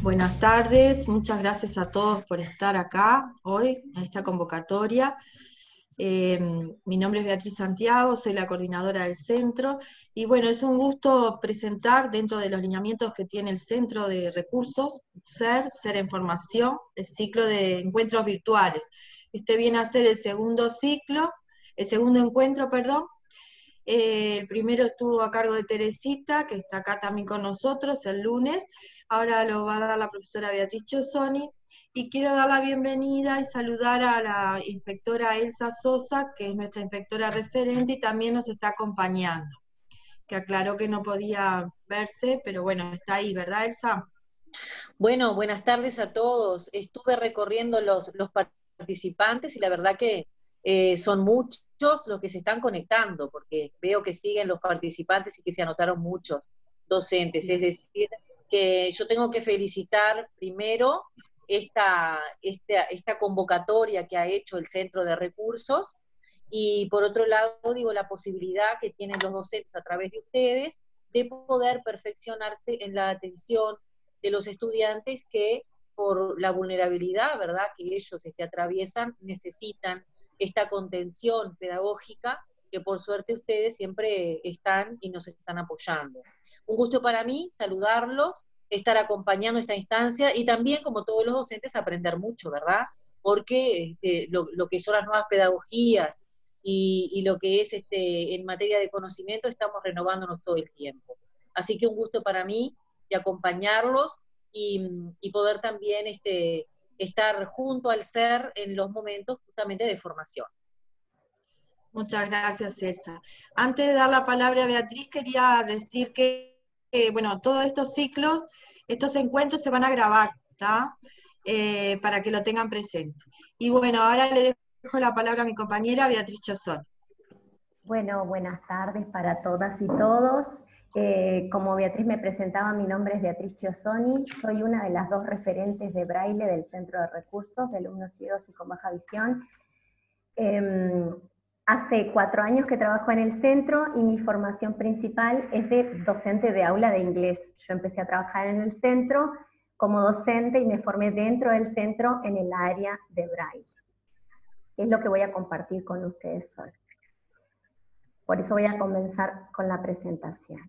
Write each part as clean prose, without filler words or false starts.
Buenas tardes, muchas gracias a todos por estar acá hoy, a esta convocatoria. Eh, Mi nombre es Beatriz Santiago, soy la coordinadora del centro, y bueno, es un gusto presentar dentro de los lineamientos que tiene el Centro de Recursos, Ser en Formación, el ciclo de encuentros virtuales. Este viene a ser el segundo encuentro, perdón. El primero estuvo a cargo de Teresita, que está acá también con nosotros el lunes. Ahora lo va a dar la profesora Beatriz Chiosoni. Y quiero dar la bienvenida y saludar a la inspectora Elsa Sosa, que es nuestra inspectora referente y también nos está acompañando, que aclaró que no podía verse, pero bueno, está ahí, ¿verdad, Elsa? Bueno, buenas tardes a todos. Estuve recorriendo los participantes y la verdad que son muchos los que se están conectando, porque veo que siguen los participantes y que se anotaron muchos docentes. Es Sí. decir, que yo tengo que felicitar primero esta convocatoria que ha hecho el Centro de Recursos y por otro lado, digo, la posibilidad que tienen los docentes a través de ustedes de poder perfeccionarse en la atención de los estudiantes que por la vulnerabilidad, ¿verdad?, que ellos atraviesan, necesitan esta contención pedagógica que por suerte ustedes siempre están y nos están apoyando. Un gusto para mí saludarlos, estar acompañando esta instancia y también, como todos los docentes, aprender mucho, ¿verdad? Porque lo que son las nuevas pedagogías y lo que es en materia de conocimiento estamos renovándonos todo el tiempo. Así que un gusto para mí de acompañarlos y poder también estar junto al ser en los momentos justamente de formación. Muchas gracias, Elsa. Antes de dar la palabra a Beatriz, quería decir que, bueno, todos estos ciclos, estos encuentros se van a grabar, ¿está? Para que lo tengan presente. Y bueno, ahora le dejo la palabra a mi compañera Beatriz Chosón. Bueno, buenas tardes para todas y todos. Como Beatriz me presentaba, mi nombre es Beatriz Chiosoni, soy una de las dos referentes de Braille del Centro de Recursos de Alumnos Ciegos y con Baja Visión. Hace 4 años que trabajo en el centro y mi formación principal es de docente de aula de inglés. Yo empecé a trabajar en el centro como docente y me formé dentro del centro en el área de Braille, que es lo que voy a compartir con ustedes hoy. Por eso voy a comenzar con la presentación.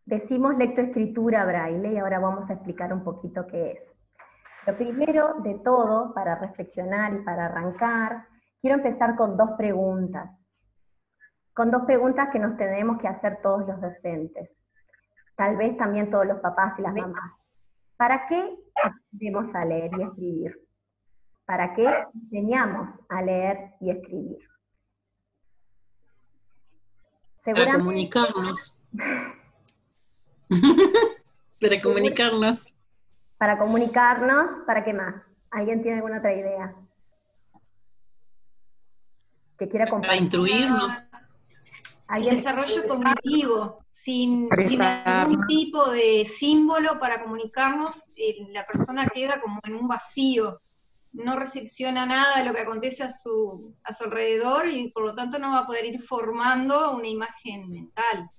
Decimos lectoescritura braille y ahora vamos a explicar un poquito qué es. Lo primero de todo, para reflexionar y para arrancar, quiero empezar con 2 preguntas. Con 2 preguntas que nos tenemos que hacer todos los docentes. Tal vez también todos los papás y las mamás. ¿Para qué aprendemos a leer y escribir? ¿Para qué enseñamos a leer y escribir? Para comunicarnos. Para comunicarnos. Para comunicarnos, ¿para qué más? ¿Alguien tiene alguna otra idea? Que quiera compartir. Para instruirnos. El desarrollo cognitivo, sin algún tipo de símbolo para comunicarnos, la persona queda como en un vacío, no recepciona nada de lo que acontece a su alrededor y por lo tanto no va a poder ir formando una imagen mental.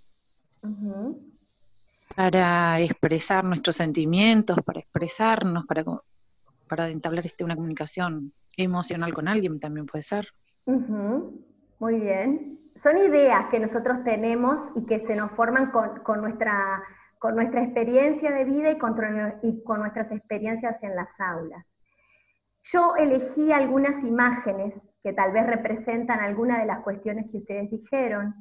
Para expresar nuestros sentimientos, para expresarnos, para entablar una comunicación emocional con alguien también puede ser. Muy bien. Son ideas que nosotros tenemos y que se nos forman con nuestra experiencia de vida y con nuestras experiencias en las aulas. Yo elegí algunas imágenes que tal vez representan algunas de las cuestiones que ustedes dijeron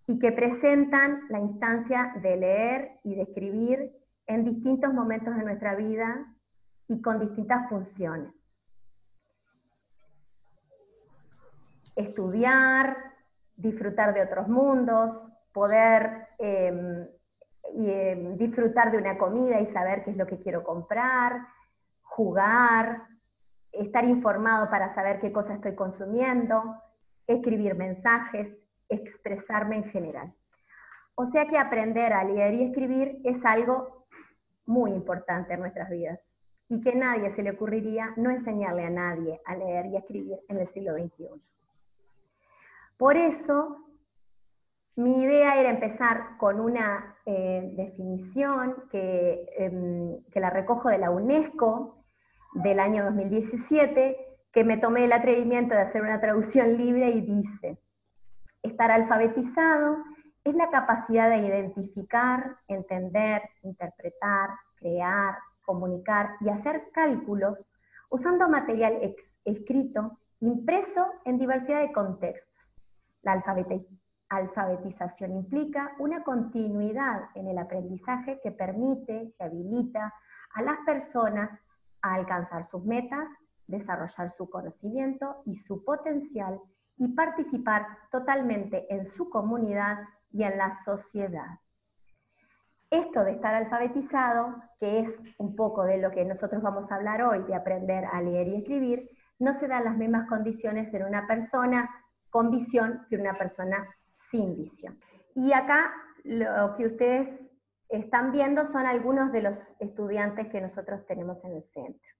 y que presentan la instancia de leer y de escribir en distintos momentos de nuestra vida y con distintas funciones. Estudiar, disfrutar de otros mundos, poder disfrutar de una comida y saber qué es lo que quiero comprar, jugar, estar informado para saber qué cosa estoy consumiendo, escribir mensajes, expresarme en general. O sea que aprender a leer y escribir es algo muy importante en nuestras vidas. y que a nadie se le ocurriría no enseñarle a nadie a leer y a escribir en el siglo XXI. Por eso, mi idea era empezar con una definición que la recojo de la UNESCO del año 2017, que me tomé el atrevimiento de hacer una traducción libre y dice: estar alfabetizado es la capacidad de identificar, entender, interpretar, crear, comunicar y hacer cálculos usando material escrito, impreso en diversidad de contextos. La alfabetización implica una continuidad en el aprendizaje que permite, que habilita a las personas a alcanzar sus metas, desarrollar su conocimiento y su potencial y participar totalmente en su comunidad y en la sociedad. Esto de estar alfabetizado, que es un poco de lo que nosotros vamos a hablar hoy, de aprender a leer y escribir, no se dan las mismas condiciones en una persona con visión que una persona sin visión. Y acá lo que ustedes están viendo son algunos de los estudiantes que nosotros tenemos en el centro.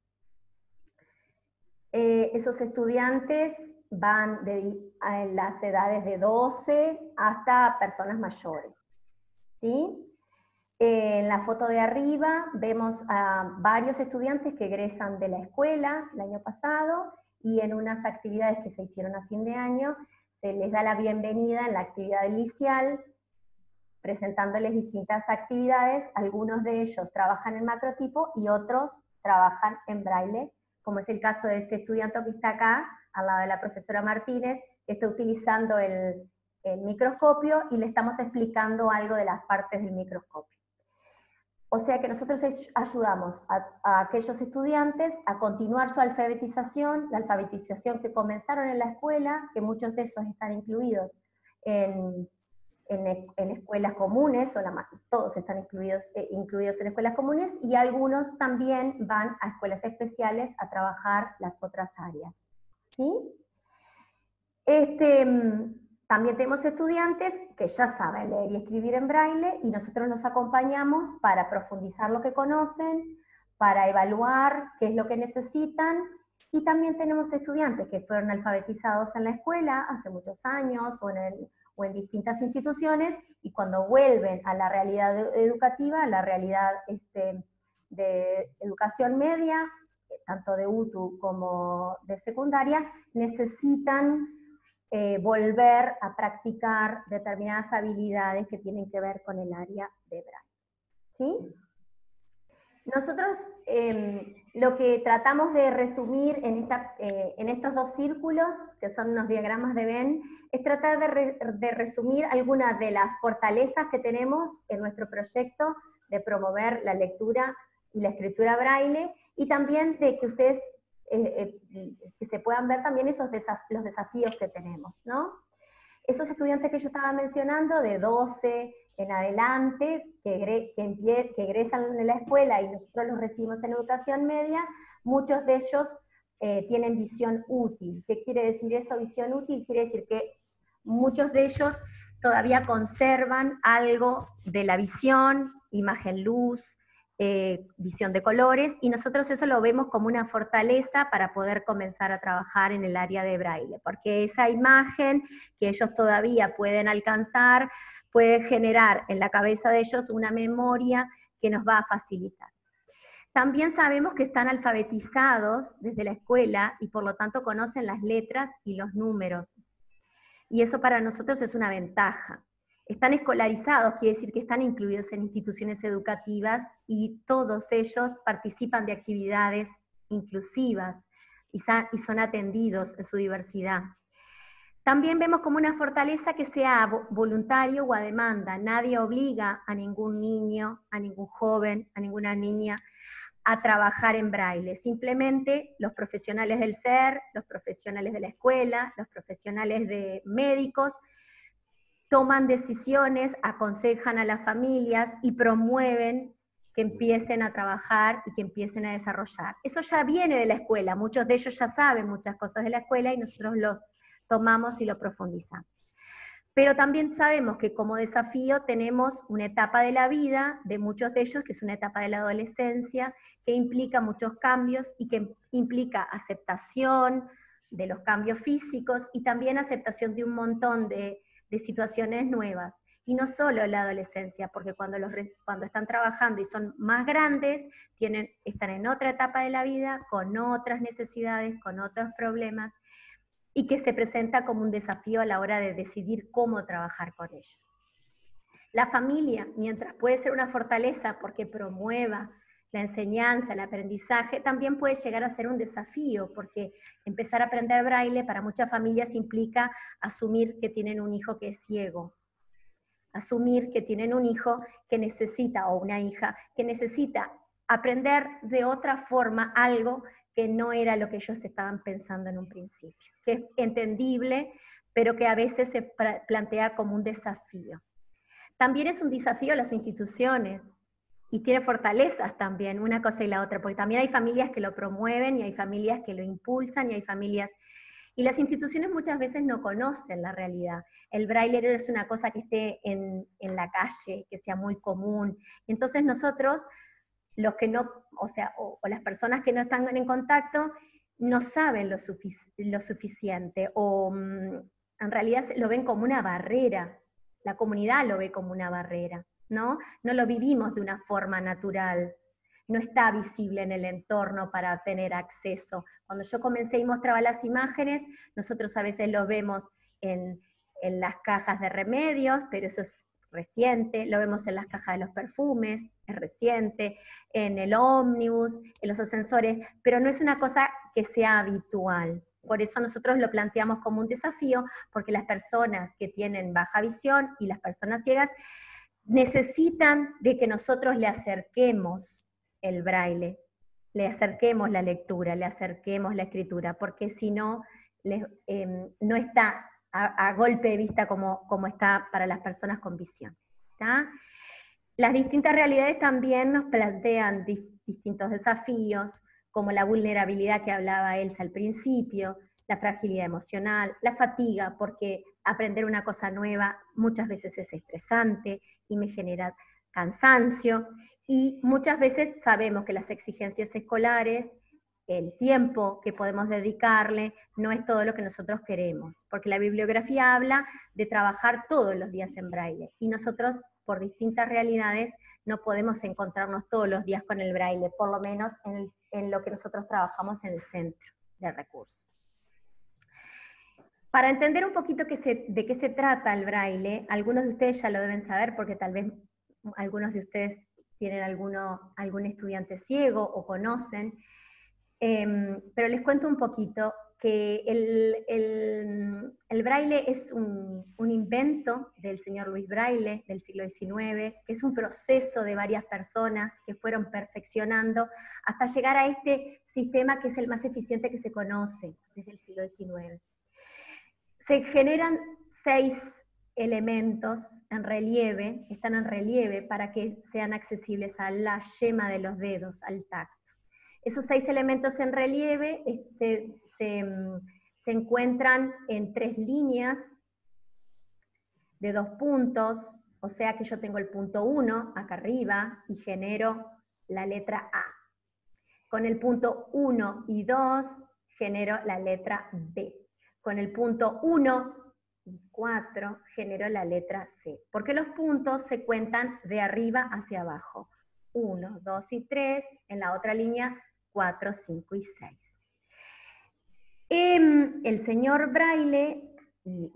Esos estudiantes van en las edades de 12 hasta personas mayores, ¿sí? En la foto de arriba vemos a varios estudiantes que egresan de la escuela el año pasado, y en unas actividades que se hicieron a fin de año, se les da la bienvenida en la actividad inicial, presentándoles distintas actividades. Algunos de ellos trabajan en macrotipo y otros trabajan en braille, como es el caso de este estudiante que está acá, al lado de la profesora Martínez, que está utilizando el microscopio y le estamos explicando algo de las partes del microscopio. O sea que nosotros ayudamos a aquellos estudiantes a continuar su alfabetización, la alfabetización que comenzaron en la escuela, que muchos de ellos están incluidos en escuelas comunes, todos están incluidos en escuelas comunes, y algunos también van a escuelas especiales a trabajar las otras áreas. ¿Sí? También tenemos estudiantes que ya saben leer y escribir en braille, y nosotros los acompañamos para profundizar lo que conocen, para evaluar qué es lo que necesitan, y también tenemos estudiantes que fueron alfabetizados en la escuela hace muchos años, o en distintas instituciones, y cuando vuelven a la realidad educativa, a la realidad de educación media, tanto de UTU como de secundaria, necesitan volver a practicar determinadas habilidades que tienen que ver con el área de braille. ¿Sí? Nosotros lo que tratamos de resumir en estos dos círculos, que son unos diagramas de Venn, es tratar de resumir algunas de las fortalezas que tenemos en nuestro proyecto de promover la lectura y la escritura braille, y también de que ustedes que se puedan ver también los desafíos que tenemos, ¿no? Esos estudiantes que yo estaba mencionando, de 12 en adelante, que egresan de la escuela y nosotros los recibimos en educación media, muchos de ellos tienen visión útil. ¿Qué quiere decir eso, visión útil? Quiere decir que muchos de ellos todavía conservan algo de la visión, imagen-luz, visión de colores, y nosotros eso lo vemos como una fortaleza para poder comenzar a trabajar en el área de braille, porque esa imagen que ellos todavía pueden alcanzar puede generar en la cabeza de ellos una memoria que nos va a facilitar. También sabemos que están alfabetizados desde la escuela y por lo tanto conocen las letras y los números, y eso para nosotros es una ventaja. Están escolarizados, quiere decir que están incluidos en instituciones educativas, y todos ellos participan de actividades inclusivas y son atendidos en su diversidad. También vemos como una fortaleza que sea voluntario o a demanda. Nadie obliga a ningún niño, a ningún joven, a ninguna niña a trabajar en braille. Simplemente los profesionales del SER, los profesionales de la escuela, los profesionales de médicos, toman decisiones, aconsejan a las familias y promueven que empiecen a trabajar y que empiecen a desarrollar. Eso ya viene de la escuela, muchos de ellos ya saben muchas cosas de la escuela y nosotros los tomamos y lo profundizamos. Pero también sabemos que como desafío tenemos una etapa de la vida, de muchos de ellos, que es una etapa de la adolescencia, que implica muchos cambios y que implica aceptación de los cambios físicos y también aceptación de un montón de situaciones nuevas. Y no solo la adolescencia, porque cuando están trabajando y son más grandes, están en otra etapa de la vida, con otras necesidades, con otros problemas, y que se presenta como un desafío a la hora de decidir cómo trabajar con ellos. La familia, mientras puede ser una fortaleza porque promueva la enseñanza, el aprendizaje, también puede llegar a ser un desafío, porque empezar a aprender braille para muchas familias implica asumir que tienen un hijo que es ciego, asumir que tienen un hijo que necesita, o una hija, que necesita aprender de otra forma algo que no era lo que ellos estaban pensando en un principio, que es entendible, pero que a veces se plantea como un desafío. También es un desafío a las instituciones, y tiene fortalezas también, una cosa y la otra, porque también hay familias que lo promueven, y hay familias que lo impulsan, y hay familias... Y las instituciones muchas veces no conocen la realidad. El braille no es una cosa que esté en la calle, que sea muy común. Entonces nosotros, los que no, o las personas que no están en contacto, no saben lo suficiente, o en realidad lo ven como una barrera. La comunidad lo ve como una barrera, ¿no? No lo vivimos de una forma natural. No está visible en el entorno para tener acceso. Cuando yo comencé y mostraba las imágenes, nosotros a veces lo vemos en las cajas de remedios, pero eso es reciente, lo vemos en las cajas de los perfumes, es reciente, en el ómnibus, en los ascensores, pero no es una cosa que sea habitual. Por eso nosotros lo planteamos como un desafío, porque las personas que tienen baja visión y las personas ciegas necesitan de que nosotros le acerquemos el braille, le acerquemos la lectura, le acerquemos la escritura, porque si no, no está a golpe de vista como está para las personas con visión. ¿Tá? Las distintas realidades también nos plantean distintos desafíos, como la vulnerabilidad que hablaba Elsa al principio, la fragilidad emocional, la fatiga, porque aprender una cosa nueva muchas veces es estresante y me genera cansancio, y muchas veces sabemos que las exigencias escolares, el tiempo que podemos dedicarle, no es todo lo que nosotros queremos, porque la bibliografía habla de trabajar todos los días en braille, y nosotros, por distintas realidades, no podemos encontrarnos todos los días con el braille, por lo menos en lo que nosotros trabajamos en el centro de recursos. Para entender un poquito de qué se trata el braille, algunos de ustedes ya lo deben saber, porque tal vez algunos de ustedes tienen algún estudiante ciego o conocen, pero les cuento un poquito que el braille es un invento del señor Louis Braille del siglo XIX, que es un proceso de varias personas que fueron perfeccionando hasta llegar a este sistema que es el más eficiente que se conoce desde el siglo XIX. Se generan 6 elementos en relieve, están en relieve para que sean accesibles a la yema de los dedos, al tacto. Esos 6 elementos en relieve se encuentran en 3 líneas de 2 puntos, o sea que yo tengo el punto 1 acá arriba y genero la letra A. Con el punto 1 y 2 genero la letra B. Con el punto 1 y 4 genero la letra C, porque los puntos se cuentan de arriba hacia abajo. 1, 2 y 3, en la otra línea 4, 5 y 6. El señor Braille y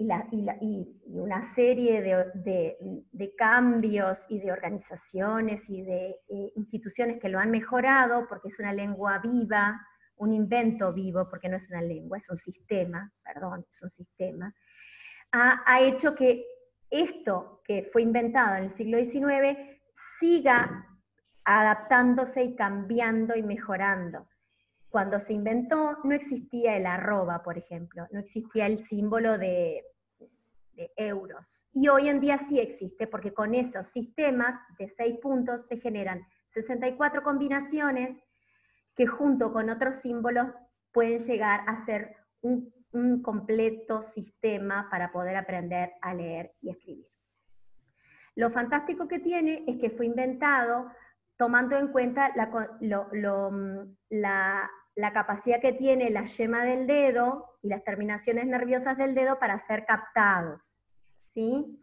una serie de cambios y de organizaciones y de instituciones que lo han mejorado, porque es una lengua viva, un invento vivo, porque no es una lengua, es un sistema, perdón, es un sistema, ha hecho que esto que fue inventado en el siglo XIX siga adaptándse y cambiando y mejorando. Cuando se inventó no existía el arroba, por ejemplo, no existía el símbolo de euros. Y hoy en día sí existe, porque con esos sistemas de 6 puntos se generan 64 combinaciones que junto con otros símbolos pueden llegar a ser un completo sistema para poder aprender a leer y escribir. Lo fantástico que tiene es que fue inventado tomando en cuenta la capacidad que tiene la yema del dedo y las terminaciones nerviosas del dedo para ser captados, ¿sí?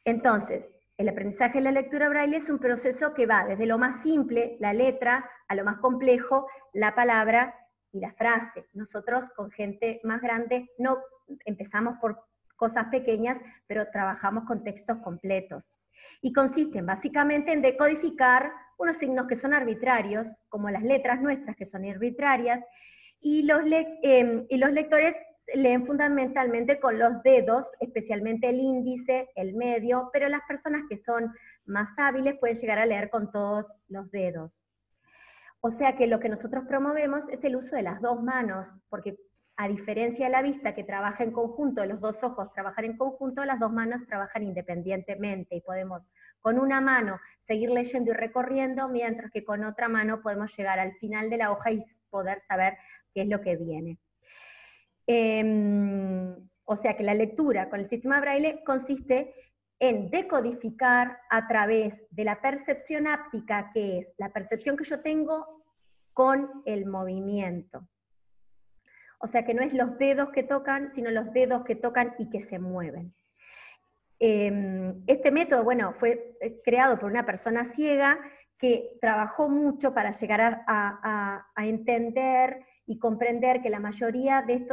Entonces, el aprendizaje de la lectura braille es un proceso que va desde lo más simple, la letra, a lo más complejo, la palabra y la frase. Nosotros con gente más grande no empezamos por cosas pequeñas, pero trabajamos con textos completos. Y consisten básicamente en decodificar unos signos que son arbitrarios, como las letras nuestras que son arbitrarias, y los lectores leen fundamentalmente con los dedos, especialmente el índice, el medio, pero las personas que son más hábiles pueden llegar a leer con todos los dedos. O sea que lo que nosotros promovemos es el uso de las dos manos, porque a diferencia de la vista que trabaja en conjunto, los dos ojos trabajan en conjunto, las dos manos trabajan independientemente y podemos con una mano seguir leyendo y recorriendo, mientras que con otra mano podemos llegar al final de la hoja y poder saber qué es lo que viene. O sea que la lectura con el sistema braille consiste en decodificar a través de la percepción áptica, que es la percepción que yo tengo con el movimiento. O sea que no es los dedos que tocan, sino los dedos que tocan y que se mueven. Este método, bueno, fue creado por una persona ciega que trabajó mucho para llegar a entender y comprender que la mayoría de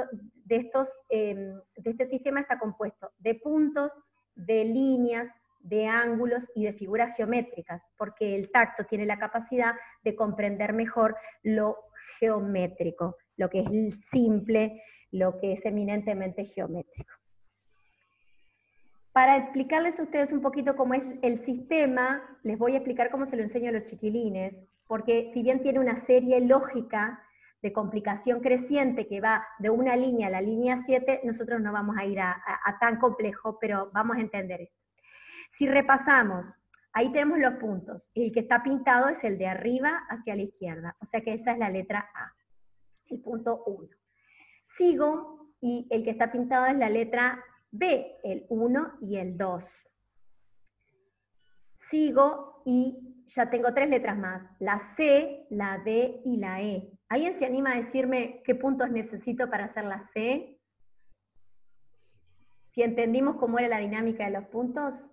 este sistema está compuesto de puntos, de líneas, de ángulos y de figuras geométricas, porque el tacto tiene la capacidad de comprender mejor lo geométrico, lo que es simple, lo que es eminentemente geométrico. Para explicarles a ustedes un poquito cómo es el sistema, les voy a explicar cómo se lo enseño a los chiquilines, porque si bien tiene una serie lógica de complicación creciente que va de una línea a la línea 7, nosotros no vamos a ir a tan complejo, pero vamos a entender esto. Si repasamos, ahí tenemos los puntos. El que está pintado es el de arriba hacia la izquierda, o sea que esa es la letra A, el punto 1. Sigo, y el que está pintado es la letra B, el 1 y el 2. Sigo, y ya tengo 3 letras más, la C, la D y la E. ¿Alguien se anima a decirme qué puntos necesito para hacer la C? Si entendimos cómo era la dinámica de los puntos.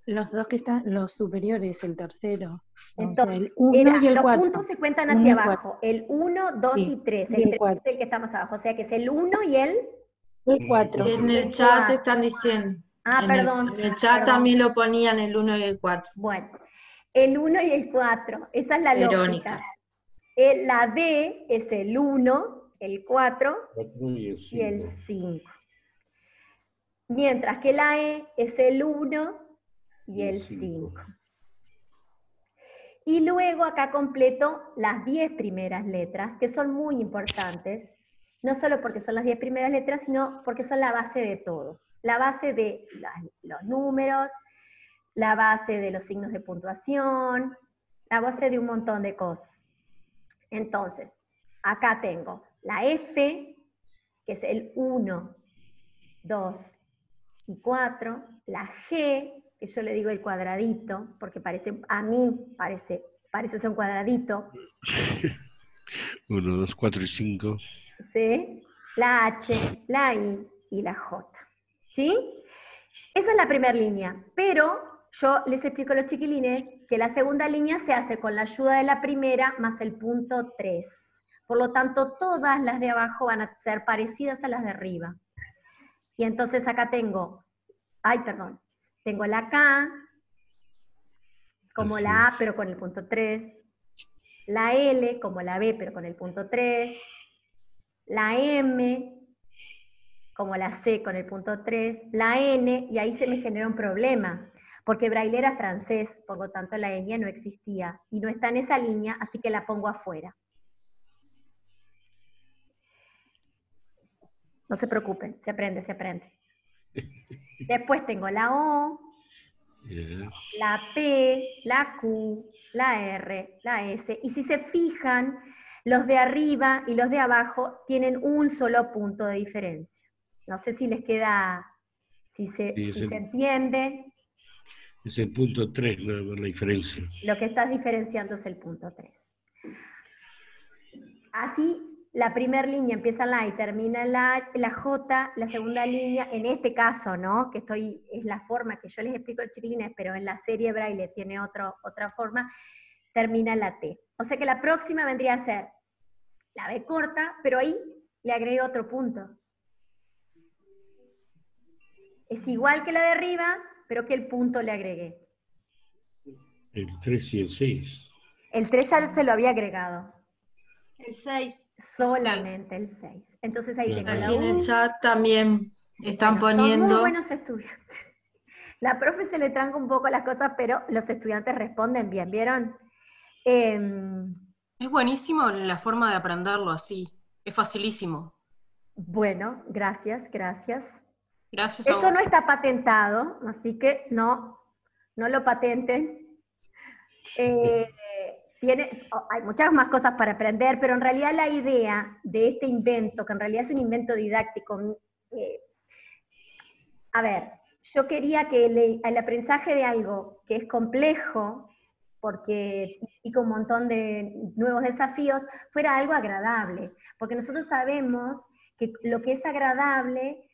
Los dos que están, los superiores, el tercero. Entonces, o sea, el 1 y el 4. Los puntos se cuentan hacia abajo. El 1, 2 y 3. El 3 es el que está más abajo. O sea que es el 1 y el 4. En el chat están diciendo. Perdón. En el chat también lo ponían el 1 y el 4. Bueno, el 1 y el 4. Esa es la Verónica. lógica. La D es el 1, el 4 y el 5. Mientras que la E es el 1 y el 5. Y luego acá completo las 10 primeras letras, que son muy importantes, no solo porque son las 10 primeras letras, sino porque son la base de todo. La base de los números, la base de los signos de puntuación, la base de un montón de cosas. Entonces, acá tengo la F, que es el 1, 2 y 4, la G, que yo le digo el cuadradito, porque a mí parece ser un cuadradito. 1, 2, 4 y 5. ¿Sí? La H, la I y la J. ¿Sí? Esa es la primera línea, pero yo les explico a los chiquilines que la segunda línea se hace con la ayuda de la primera más el punto 3. Por lo tanto, todas las de abajo van a ser parecidas a las de arriba. Y entonces acá tengo la K, como la A, pero con el punto 3, la L, como la B, pero con el punto 3, la M, como la C, con el punto 3, la N, y ahí se me genera un problema, porque Braille era francés, por lo tanto la ñ no existía, y no está en esa línea, así que la pongo afuera. No se preocupen, se aprende, se aprende. Después tengo la O, la P, la Q, la R, la S, y si se fijan, Los de arriba y los de abajo tienen un solo punto de diferencia. No sé si les queda, si se entiende. Es el punto 3 la diferencia. Lo que estás diferenciando es el punto 3. Así, la primera línea empieza en la A y termina en la J, la segunda línea, en este caso, ¿no? Que es la forma que yo les explico el chiquilines, pero en la serie Braille tiene otra forma, termina en la T. O sea que la próxima vendría a ser la B corta, pero ahí le agregué otro punto. Es igual que la de arriba, pero que el punto le agregué. El 3 y el 6. El 3 ya se lo había agregado. El 6. Solamente el 6. Entonces ahí tengo la Aquí en el chat también están Son poniendo... muy buenos estudiantes. La profe se le tranca un poco las cosas, pero los estudiantes responden bien, ¿vieron? Es buenísimo la forma de aprenderlo así. Es facilísimo. Bueno, gracias. Gracias a Eso vos. no está patentado, así que no lo patenten. Hay muchas más cosas para aprender, pero en realidad la idea de este invento, que en realidad es un invento didáctico, a ver, yo quería que el aprendizaje de algo que es complejo, porque implica un montón de nuevos desafíos, fuera algo agradable, porque nosotros sabemos que lo que es agradable,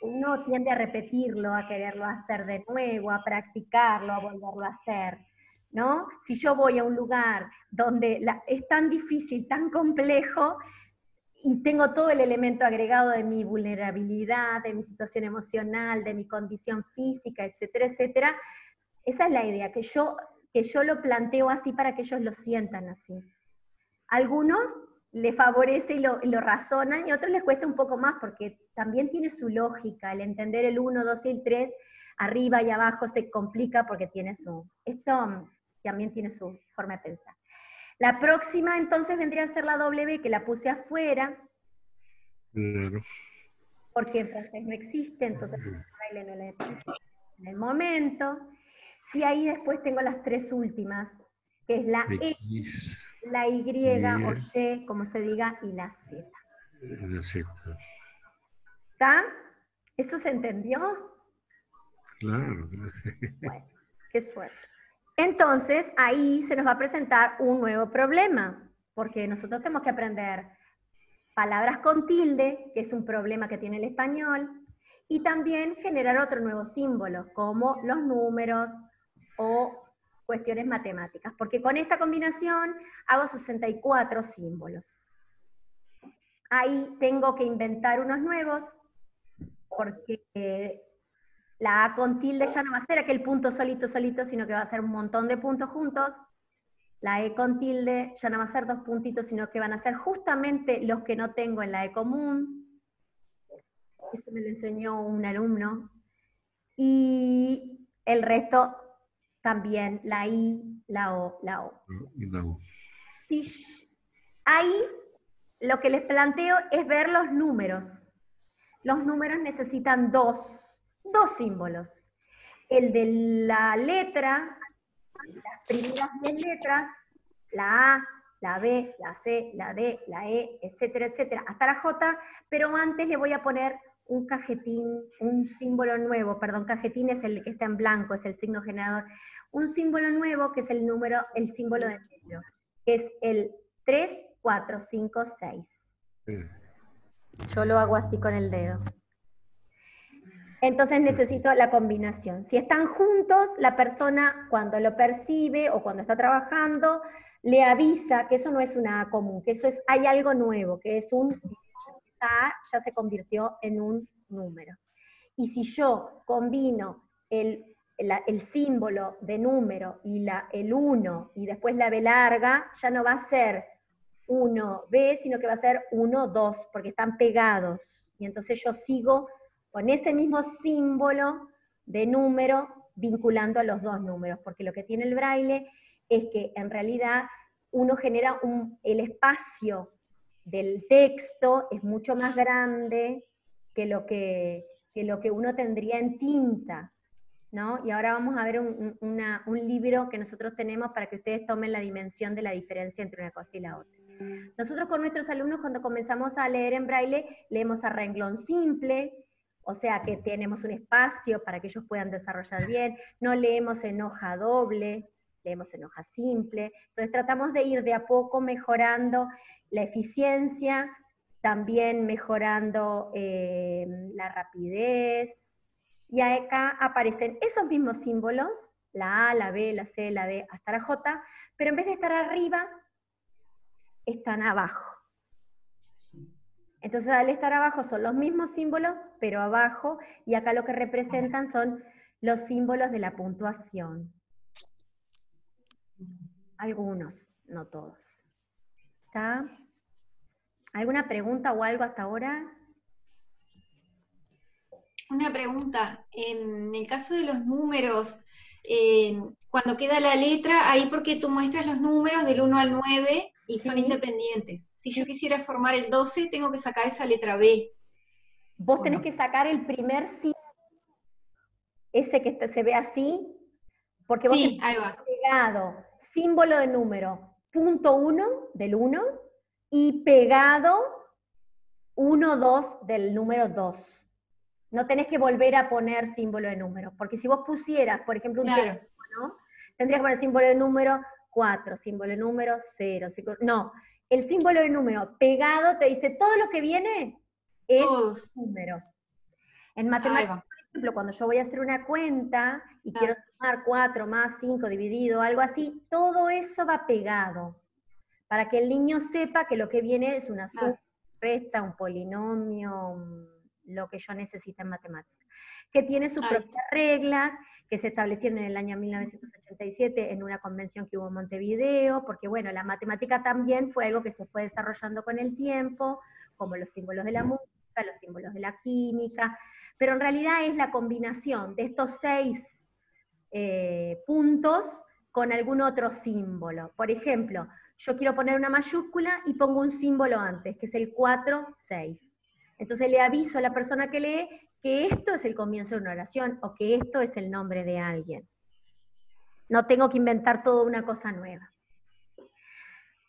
uno tiende a repetirlo, a quererlo hacer de nuevo, a practicarlo, a volverlo a hacer, ¿no? Si yo voy a un lugar donde es tan difícil, tan complejo, y tengo todo el elemento agregado de mi vulnerabilidad, de mi situación emocional, de mi condición física, etcétera, etcétera, esa es la idea, que yo lo planteo así para que ellos lo sientan así. Algunos les favorece y lo razonan, y a otros les cuesta un poco más, porque también tiene su lógica, el entender el 1, 2 y el 3, arriba y abajo se complica porque esto también tiene su forma de pensar. La próxima entonces vendría a ser la W, que la puse afuera, Claro. porque en francés no existe, entonces en no la he puesto en el momento. Y ahí después tengo las tres últimas, que es la E, la Y o Y, como se diga, y la Z. La Z. ¿Está? ¿Eso se entendió? Claro. Bueno, qué suerte. Entonces, ahí se nos va a presentar un nuevo problema, porque nosotros tenemos que aprender palabras con tilde, que es un problema que tiene el español, y también generar otro nuevo símbolo, como los números o cuestiones matemáticas, porque con esta combinación hago 64 símbolos. Ahí tengo que inventar unos nuevos, porque la A con tilde ya no va a ser aquel punto solito, sino que va a ser un montón de puntos juntos. La E con tilde ya no va a ser dos puntitos, sino que van a ser justamente los que no tengo en la E común. Eso me lo enseñó un alumno. Y el resto también, la I, la O, la O. Ahí lo que les planteo es ver los números. Los números necesitan dos símbolos. El de la letra, las primeras 10 letras, la A, la B, la C, la D, la E, etcétera, etcétera, hasta la J, pero antes le voy a poner un cajetín, un símbolo nuevo, perdón, cajetín es el que está en blanco, es el signo generador, un símbolo nuevo que es el símbolo del número, que es el 3, 4, 5, 6. Yo lo hago así con el dedo. Entonces necesito la combinación. Si están juntos, la persona cuando lo percibe o cuando está trabajando, le avisa que eso no es una A común, que eso hay algo nuevo, que es A ya se convirtió en un número. Y si yo combino el símbolo de número y el 1 y después la B larga, ya no va a ser 1B, sino que va a ser 1, 2, porque están pegados. Y entonces yo sigo con ese mismo símbolo de número vinculando a los dos números, porque lo que tiene el braille es que en realidad uno genera el espacio del texto es mucho más grande que lo que uno tendría en tinta, ¿no? Y ahora vamos a ver un libro que nosotros tenemos para que ustedes tomen la dimensión de la diferencia entre una cosa y la otra. Nosotros con nuestros alumnos cuando comenzamos a leer en braille, leemos a renglón simple, o sea que tenemos un espacio para que ellos puedan desarrollar bien, no leemos en hoja doble, leemos en hoja simple, entonces tratamos de ir de a poco mejorando la eficiencia, también mejorando la rapidez, y acá aparecen esos mismos símbolos, la A, la B, la C, la D, hasta la J, pero en vez de estar arriba, están abajo. Entonces al estar abajo son los mismos símbolos, pero abajo, y acá lo que representan son los símbolos de la puntuación. Algunos, no todos. ¿Está? ¿Alguna pregunta o algo hasta ahora? Una pregunta, en el caso de los números, cuando queda la letra, ahí porque tú muestras los números del 1 al 9 y son independientes. Si yo quisiera formar el 12, tengo que sacar esa letra B. Vos tenés que sacar el primer símbolo, ese que se ve así, porque vos sí, ahí va. Pegado, símbolo de número, punto 1 del 1, y pegado 1, 2 del número 2. No tenés que volver a poner símbolo de número, porque si vos pusieras, por ejemplo, un teléfono, ¿no? Tendrías que poner símbolo de número 4, símbolo de número 0, no, el símbolo de número pegado te dice todo lo que viene es número. En matemáticas, por ejemplo, cuando yo voy a hacer una cuenta y quiero sumar 4 más 5 dividido, algo así, todo eso va pegado, para que el niño sepa que lo que viene es una suma, resta, un polinomio, lo que yo necesito en matemáticas, que tiene sus propias reglas, que se establecieron en el año 1987 en una convención que hubo en Montevideo, porque bueno, la matemática también fue algo que se fue desarrollando con el tiempo, como los símbolos de la música, los símbolos de la química, pero en realidad es la combinación de estos 6 puntos con algún otro símbolo. Por ejemplo, yo quiero poner una mayúscula y pongo un símbolo antes, que es el 4, 6. Entonces le aviso a la persona que lee que esto es el comienzo de una oración o que esto es el nombre de alguien. No tengo que inventar toda una cosa nueva.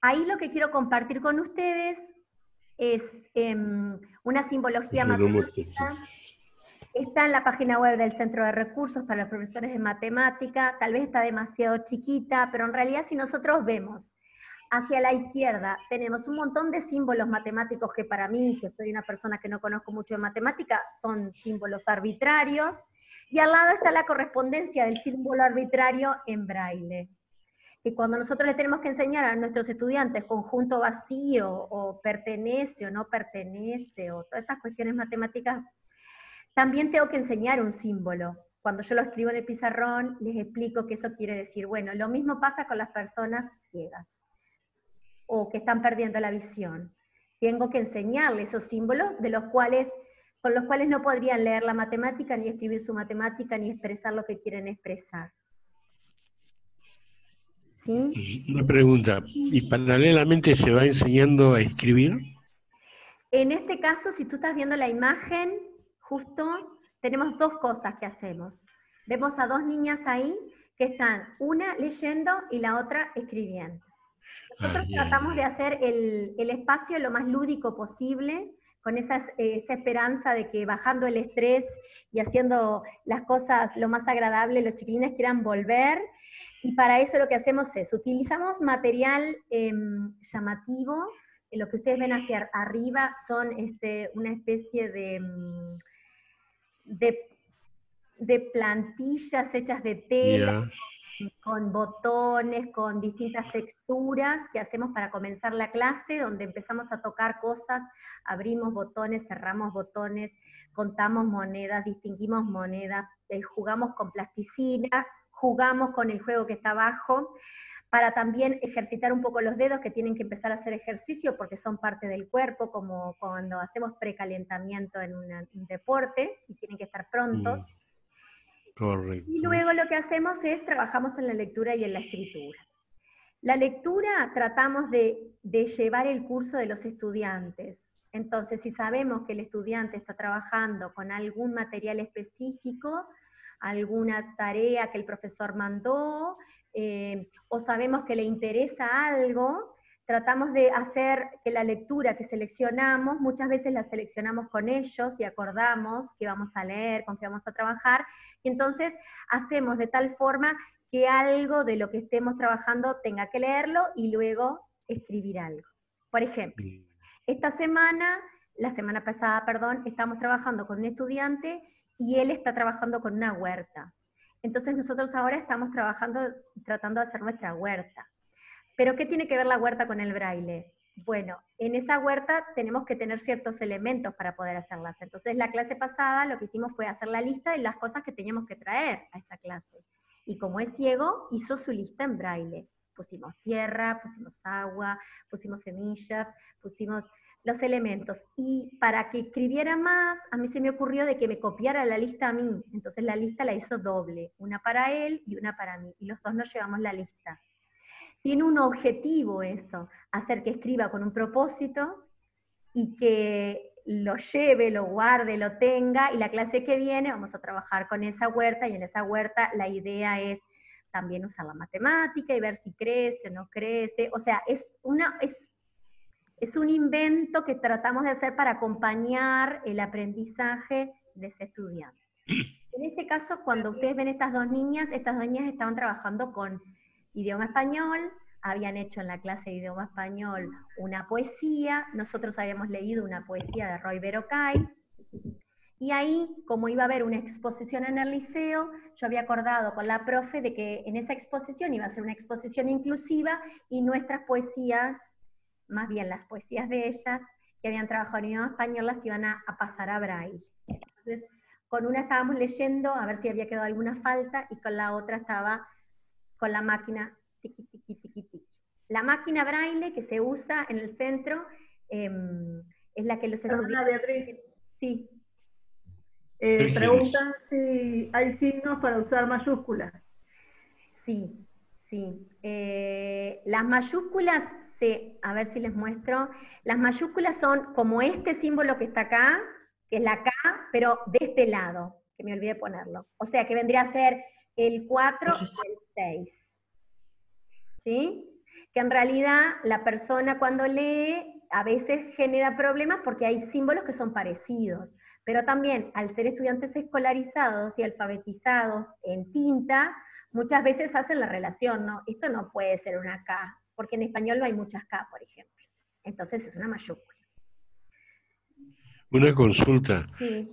Ahí lo que quiero compartir con ustedes es una simbología matemática. Está en la página web del Centro de Recursos para los Profesores de Matemática. Tal vez está demasiado chiquita, pero en realidad si nosotros vemos hacia la izquierda tenemos un montón de símbolos matemáticos que para mí, que soy una persona que no conozco mucho de matemática, son símbolos arbitrarios, y al lado está la correspondencia del símbolo arbitrario en braille. Que cuando nosotros le tenemos que enseñar a nuestros estudiantes conjunto vacío, o pertenece o no pertenece, o todas esas cuestiones matemáticas, también tengo que enseñar un símbolo. Cuando yo lo escribo en el pizarrón, les explico qué eso quiere decir. Bueno, lo mismo pasa con las personas ciegas, o que están perdiendo la visión. Tengo que enseñarles esos símbolos con los cuales no podrían leer la matemática, ni escribir su matemática, ni expresar lo que quieren expresar. ¿Sí? Una pregunta, ¿y paralelamente se va enseñando a escribir? En este caso, si tú estás viendo la imagen, justo tenemos 2 cosas que hacemos. Vemos a 2 niñas ahí que están, una leyendo y la otra escribiendo. Nosotros tratamos de hacer el espacio lo más lúdico posible, con esa esperanza de que bajando el estrés y haciendo las cosas lo más agradable, los chiquilines quieran volver, y para eso lo que hacemos es, utilizamos material llamativo, lo que ustedes ven hacia arriba son una especie de plantillas hechas de tela, con botones, con distintas texturas que hacemos para comenzar la clase, donde empezamos a tocar cosas, abrimos botones, cerramos botones, contamos monedas, distinguimos monedas, jugamos con plasticina, jugamos con el juego que está abajo, para también ejercitar un poco los dedos, que tienen que empezar a hacer ejercicio porque son parte del cuerpo, como cuando hacemos precalentamiento en un deporte, y tienen que estar prontos. Correcto. Y luego lo que hacemos es, trabajamos en la lectura y en la escritura. La lectura tratamos de llevar el curso de los estudiantes. Entonces, si sabemos que el estudiante está trabajando con algún material específico, alguna tarea que el profesor mandó, o sabemos que le interesa algo, tratamos de hacer que la lectura que seleccionamos, muchas veces la seleccionamos con ellos y acordamos qué vamos a leer, con qué vamos a trabajar, y entonces hacemos de tal forma que algo de lo que estemos trabajando tenga que leerlo y luego escribir algo. Por ejemplo, la semana pasada, estamos trabajando con un estudiante y él está trabajando con una huerta. Entonces nosotros ahora estamos tratando de hacer nuestra huerta. ¿Pero qué tiene que ver la huerta con el braille? Bueno, en esa huerta tenemos que tener ciertos elementos para poder hacerlas. Entonces la clase pasada lo que hicimos fue hacer la lista de las cosas que teníamos que traer a esta clase. Y como es ciego, hizo su lista en braille. Pusimos tierra, pusimos agua, pusimos semillas, pusimos los elementos. Y para que escribiera más, a mí se me ocurrió de que me copiara la lista a mí. Entonces la lista la hizo doble, una para él y una para mí. Y los dos nos llevamos la lista. Tiene un objetivo eso, hacer que escriba con un propósito y que lo lleve, lo guarde, lo tenga, y la clase que viene vamos a trabajar con esa huerta, y en esa huerta la idea es también usar la matemática y ver si crece o no crece. O sea, es un invento que tratamos de hacer para acompañar el aprendizaje de ese estudiante. En este caso, cuando ustedes ven estas dos niñas estaban trabajando con idioma español, habían hecho en la clase de idioma español una poesía, nosotros habíamos leído una poesía de Roy Berocay, y ahí, como iba a haber una exposición en el liceo, yo había acordado con la profe de que en esa exposición iba a ser una exposición inclusiva, y nuestras poesías, más bien las poesías de ellas, que habían trabajado en idioma español, las iban a pasar a braille. Entonces, con una estábamos leyendo, a ver si había quedado alguna falta, y con la otra estaba con la máquina tiqui, tiqui, tiqui, tiqui. La máquina braille que se usa en el centro es la que los estudiantes... Beatriz. Sí. Preguntan si hay signos para usar mayúsculas. Sí, sí. Las mayúsculas, a ver si les muestro, las mayúsculas son como este símbolo que está acá, que es la K, pero de este lado, que me olvidé ponerlo. O sea, que vendría a ser el 4 y el 6. ¿Sí? Que en realidad la persona cuando lee a veces genera problemas porque hay símbolos que son parecidos, pero también al ser estudiantes escolarizados y alfabetizados en tinta, muchas veces hacen la relación, ¿no? Esto no puede ser una K, porque en español no hay muchas K, por ejemplo. Entonces es una mayúscula. Una consulta. Sí.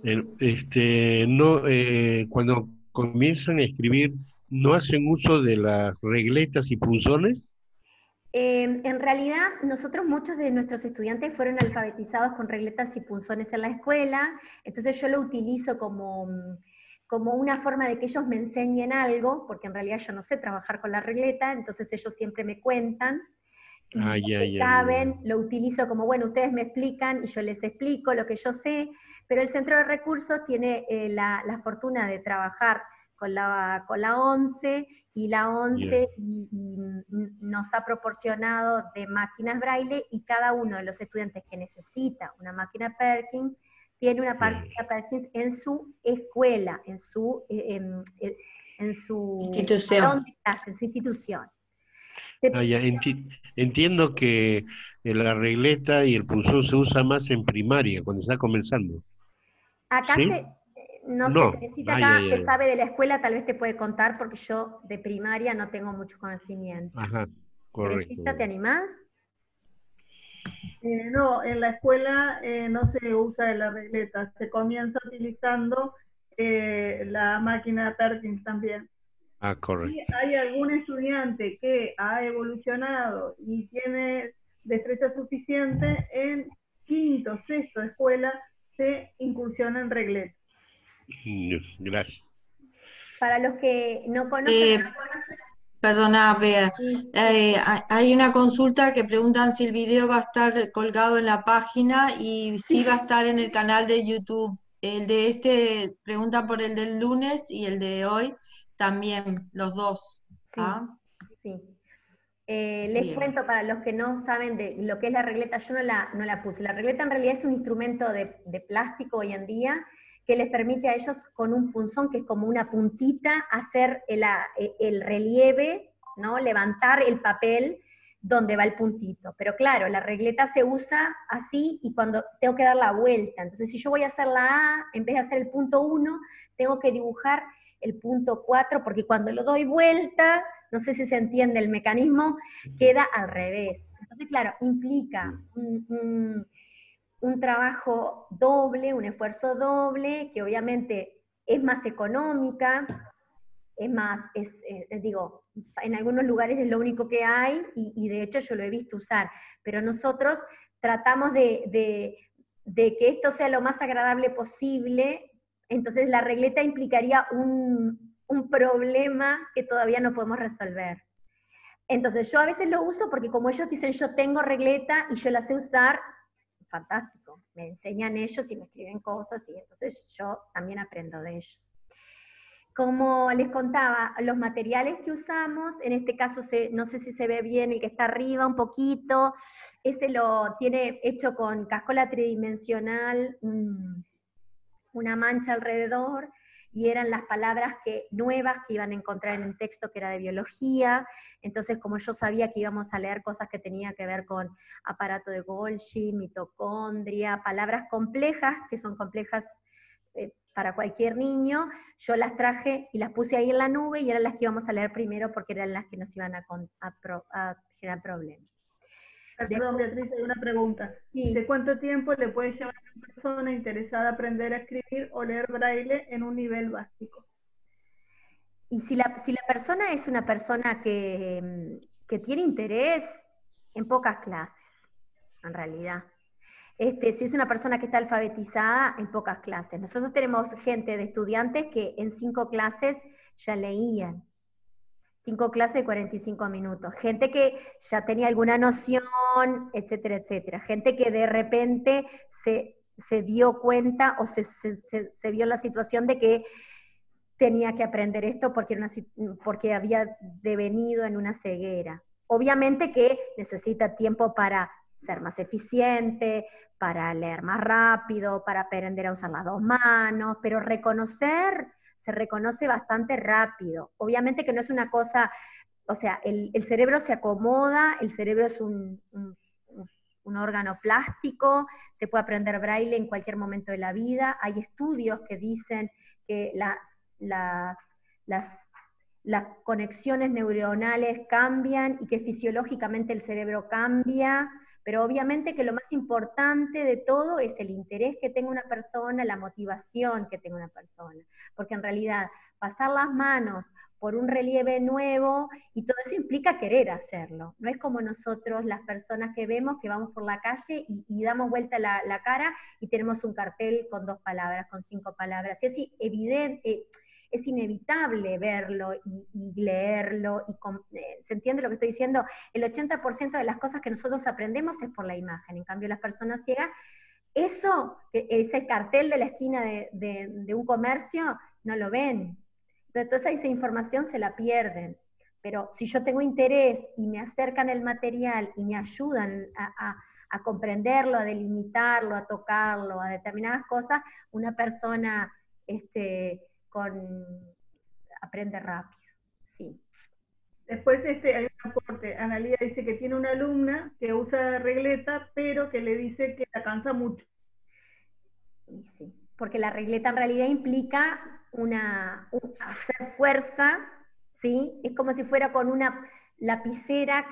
Cuando comienzan a escribir, ¿no hacen uso de las regletas y punzones? En realidad, muchos de nuestros estudiantes fueron alfabetizados con regletas y punzones en la escuela, entonces yo lo utilizo como una forma de que ellos me enseñen algo, porque en realidad yo no sé trabajar con la regleta, entonces ellos siempre me cuentan, y saben, lo utilizo como, bueno, ustedes me explican y yo les explico lo que yo sé, pero el Centro de Recursos tiene la fortuna de trabajar con la ONCE, y la ONCE y nos ha proporcionado de máquinas braille, y cada uno de los estudiantes que necesita una máquina Perkins, tiene una máquina Perkins en su escuela, en su institución. En su institución. Entiendo que la regleta y el punzón se usa más en primaria, cuando está comenzando. Acá ¿Sí? no sé, necesita acá que sabe de la escuela, tal vez te puede contar, porque yo de primaria no tengo mucho conocimiento. Ajá, correcto. Teresita, ¿te animás? No, en la escuela no se usa la regleta, se comienza utilizando la máquina Perkins también. Ah, correcto. Si hay algún estudiante que ha evolucionado y tiene destreza suficiente, en quinto, sexto de escuela se incursiona en regleta. Gracias. Para los que no conocen... Perdona, Bea. Hay una consulta que preguntan si el video va a estar colgado en la página, y sí va a estar en el canal de YouTube. El de preguntan por el del lunes y el de hoy también, los dos. ¿Ah? Sí. Les cuento, para los que no saben de lo que es la regleta, yo no la puse. La regleta en realidad es un instrumento de plástico hoy en día, que les permite a ellos con un punzón, que es como una puntita, hacer el relieve, ¿no? Levantar el papel dónde va el puntito. Pero claro, la regleta se usa así y cuando tengo que dar la vuelta. Entonces, si yo voy a hacer la A, en vez de hacer el punto 1, tengo que dibujar el punto 4, porque cuando lo doy vuelta, no sé si se entiende el mecanismo, queda al revés. Entonces, claro, implica un trabajo doble, un esfuerzo doble, que obviamente es más económica, es más, digo, en algunos lugares es lo único que hay, y de hecho yo lo he visto usar, pero nosotros tratamos de que esto sea lo más agradable posible. Entonces la regleta implicaría un problema que todavía no podemos resolver. Entonces yo a veces lo uso porque como ellos dicen yo tengo regleta y yo la sé usar, fantástico, me enseñan ellos y me escriben cosas y entonces yo también aprendo de ellos. Como les contaba, los materiales que usamos, en este caso no sé si se ve bien el que está arriba un poquito, ese lo tiene hecho con cascola tridimensional, una mancha alrededor, y eran las palabras nuevas que iban a encontrar en el texto que era de biología. Entonces, como yo sabía que íbamos a leer cosas que tenían que ver con aparato de Golgi, mitocondria, palabras complejas, que son complejas para cualquier niño, yo las traje y las puse ahí en la nube y eran las que íbamos a leer primero porque eran las que nos iban a generar problemas. Perdón, Beatriz, hay una pregunta. Sí. ¿De cuánto tiempo le puede llevar a una persona interesada a aprender a escribir o leer braille en un nivel básico? Y si la persona es una persona que tiene interés, en pocas clases, en realidad. Si es una persona que está alfabetizada, en pocas clases. Nosotros tenemos gente de estudiantes que en 5 clases ya leían. 5 clases de 45 minutos. Gente que ya tenía alguna noción, etcétera, etcétera. Gente que de repente se dio cuenta o se vio en la situación de que tenía que aprender esto porque había devenido en una ceguera. Obviamente que necesita tiempo para ser más eficiente, para leer más rápido, para aprender a usar las 2 manos, pero se reconoce bastante rápido. Obviamente que no es una cosa, o sea, el cerebro se acomoda, el cerebro es un órgano plástico, se puede aprender braille en cualquier momento de la vida. Hay estudios que dicen que las conexiones neuronales cambian y que fisiológicamente el cerebro cambia, pero obviamente que lo más importante de todo es el interés que tenga una persona, la motivación que tenga una persona, porque en realidad pasar las manos por un relieve nuevo, y todo eso implica querer hacerlo, no es como nosotros las personas que vemos que vamos por la calle y damos vuelta la cara y tenemos un cartel con 2 palabras, con 5 palabras, y es evidente, es inevitable verlo y leerlo, ¿se entiende lo que estoy diciendo? El 80% de las cosas que nosotros aprendemos es por la imagen, en cambio las personas ciegas, ese cartel de la esquina de un comercio, no lo ven. Entonces esa información se la pierden. Pero si yo tengo interés y me acercan el material y me ayudan a comprenderlo, a delimitarlo, a tocarlo, a determinadas cosas, una persona aprende rápido, sí. Después hay un aporte. Analía dice que tiene una alumna que usa regleta, pero que le dice que la cansa mucho. Sí, porque la regleta en realidad implica hacer fuerza, ¿sí? Es como si fuera con una lapicera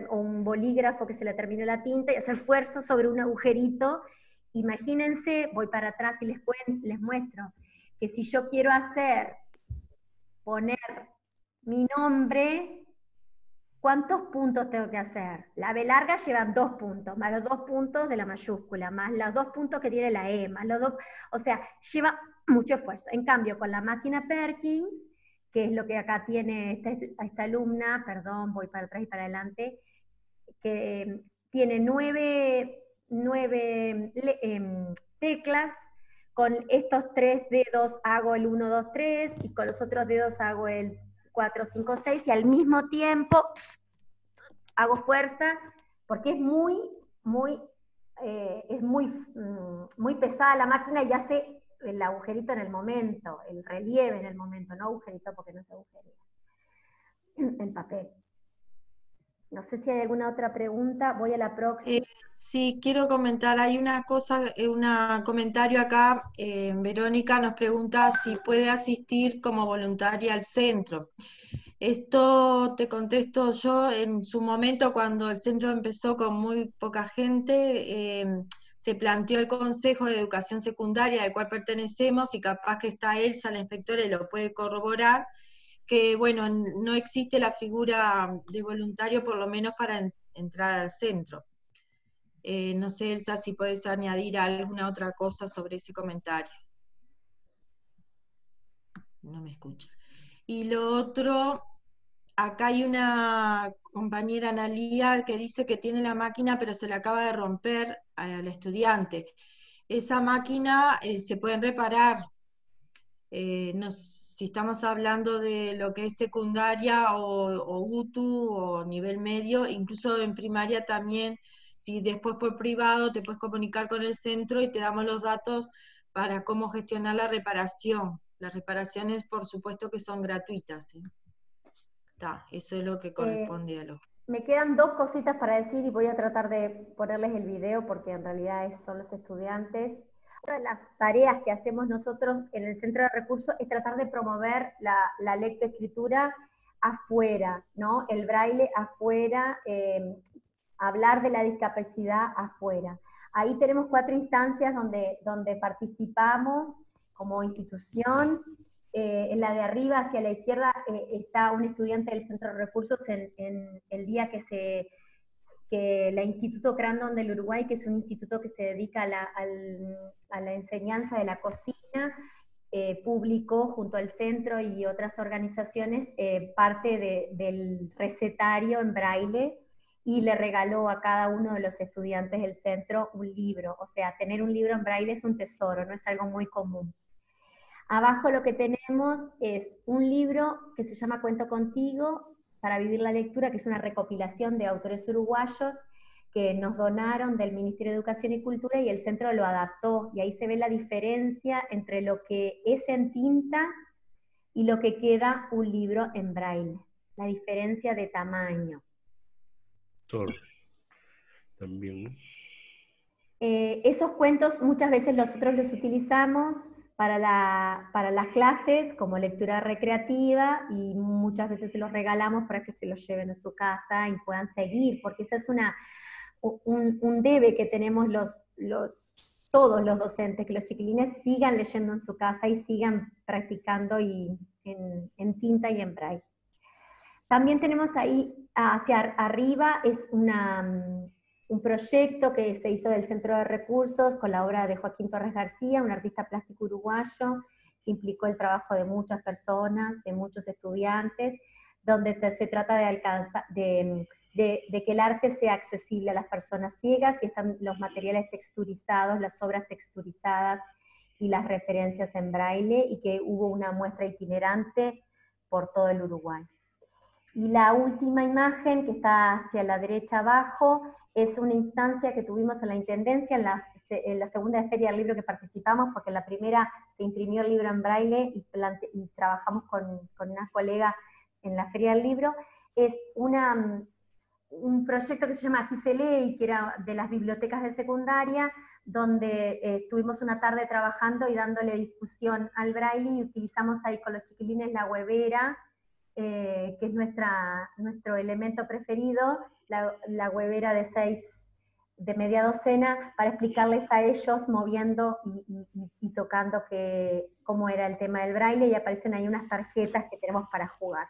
o un bolígrafo que se le terminó la tinta y hacer fuerza sobre un agujerito. Imagínense, voy para atrás y les muestro, que si yo quiero poner mi nombre, ¿cuántos puntos tengo que hacer? La B larga lleva 2 puntos, más los 2 puntos de la mayúscula, más los 2 puntos que tiene la E, más los 2, o sea, lleva mucho esfuerzo. En cambio, con la máquina Perkins, que es lo que acá tiene esta alumna, perdón, voy para atrás y para adelante, que tiene 9 teclas. Con estos 3 dedos hago el 1, 2, 3, y con los otros dedos hago el 4, 5, 6, y al mismo tiempo hago fuerza, porque es muy pesada la máquina y hace el agujerito en el momento, el relieve en el momento, no agujerito porque no se agujería el papel. No sé si hay alguna otra pregunta, voy a la próxima. Sí, quiero comentar, hay una cosa, un comentario acá, Verónica nos pregunta si puede asistir como voluntaria al centro. Esto te contesto yo, en su momento cuando el centro empezó con muy poca gente, se planteó el Consejo de Educación Secundaria al cual pertenecemos, y capaz que está Elsa, la inspectora, y lo puede corroborar, que bueno, no existe la figura de voluntario por lo menos para entrar al centro. No sé, Elsa, si puedes añadir alguna otra cosa sobre ese comentario. No me escucha. Y lo otro, acá hay una compañera, Analía, que dice que tiene la máquina, pero se le acaba de romper al estudiante. Esa máquina se puede reparar. Si estamos hablando de lo que es secundaria o UTU o nivel medio, incluso en primaria también, si después por privado te puedes comunicar con el centro y te damos los datos para cómo gestionar la reparación. Las reparaciones, por supuesto, que son gratuitas, ¿sí? Eso es lo que corresponde a lo que... Me quedan dos cositas para decir y voy a tratar de ponerles el video porque en realidad son los estudiantes. Una de las tareas que hacemos nosotros en el Centro de Recursos es tratar de promover la lectoescritura afuera, ¿no? El braille afuera, hablar de la discapacidad afuera. Ahí tenemos 4 instancias donde participamos como institución. En la de arriba, hacia la izquierda, está un estudiante del Centro de Recursos en el día que la Instituto Crandon del Uruguay, que es un instituto que se dedica a la enseñanza de la cocina, publicó junto al centro y otras organizaciones parte del recetario en braille, y le regaló a cada uno de los estudiantes del centro un libro. O sea, tener un libro en braille es un tesoro, no es algo muy común. Abajo lo que tenemos es un libro que se llama Cuento Contigo para vivir la lectura, que es una recopilación de autores uruguayos que nos donaron del Ministerio de Educación y Cultura, y el centro lo adaptó, y ahí se ve la diferencia entre lo que es en tinta y lo que queda un libro en braille, la diferencia de tamaño. También. Esos cuentos muchas veces nosotros los utilizamos para las clases como lectura recreativa, y muchas veces se los regalamos para que se los lleven a su casa y puedan seguir, porque esa es un debe que tenemos todos los docentes, que los chiquilines sigan leyendo en su casa y sigan practicando en tinta y en braille. También tenemos ahí hacia arriba es un proyecto que se hizo del Centro de Recursos con la obra de Joaquín Torres García, un artista plástico uruguayo, que implicó el trabajo de muchas personas, de muchos estudiantes, donde se trata de alcanzar, de que el arte sea accesible a las personas ciegas, y están los materiales texturizados, las obras texturizadas y las referencias en braille, y que hubo una muestra itinerante por todo el Uruguay. Y la última imagen, que está hacia la derecha abajo, es una instancia que tuvimos en la Intendencia, en la segunda Feria del Libro que participamos, porque en la primera se imprimió el libro en braille y trabajamos con una colega en la Feria del Libro. Es un proyecto que se llama Aquí se lee, que era de las bibliotecas de secundaria, donde estuvimos una tarde trabajando y dándole difusión al braille, y utilizamos ahí con los chiquilines la huevera, que es nuestro elemento preferido, la huevera de media docena, para explicarles a ellos, moviendo y tocando cómo era el tema del braille, y aparecen ahí unas tarjetas que tenemos para jugar.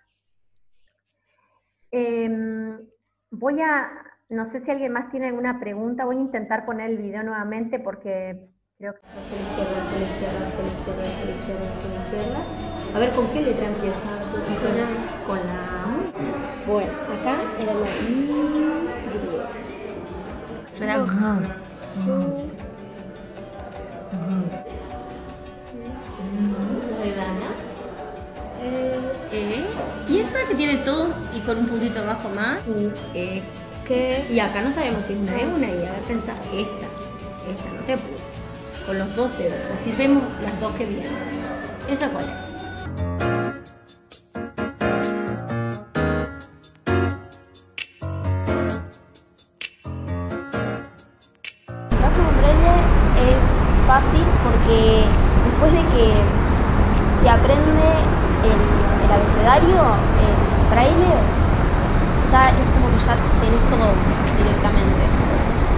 No sé si alguien más tiene alguna pregunta, voy a intentar poner el video nuevamente porque creo que hacia la izquierda, hacia la izquierda, hacia la izquierda, hacia la izquierda, hacia la izquierda. A ver, ¿con qué letra empieza? Con la A. Bueno, acá era la I. Suena G. Y esa que tiene todo y con un puntito abajo más. Y acá no sabemos si es una E o una I. A ver, pensá, esta, no te apures. Con los dos dedos, así vemos las dos que vienen. ¿Esa cuál es? fácil porque después de que se aprende el abecedario, el braille, ya es como que ya tenés todo directamente.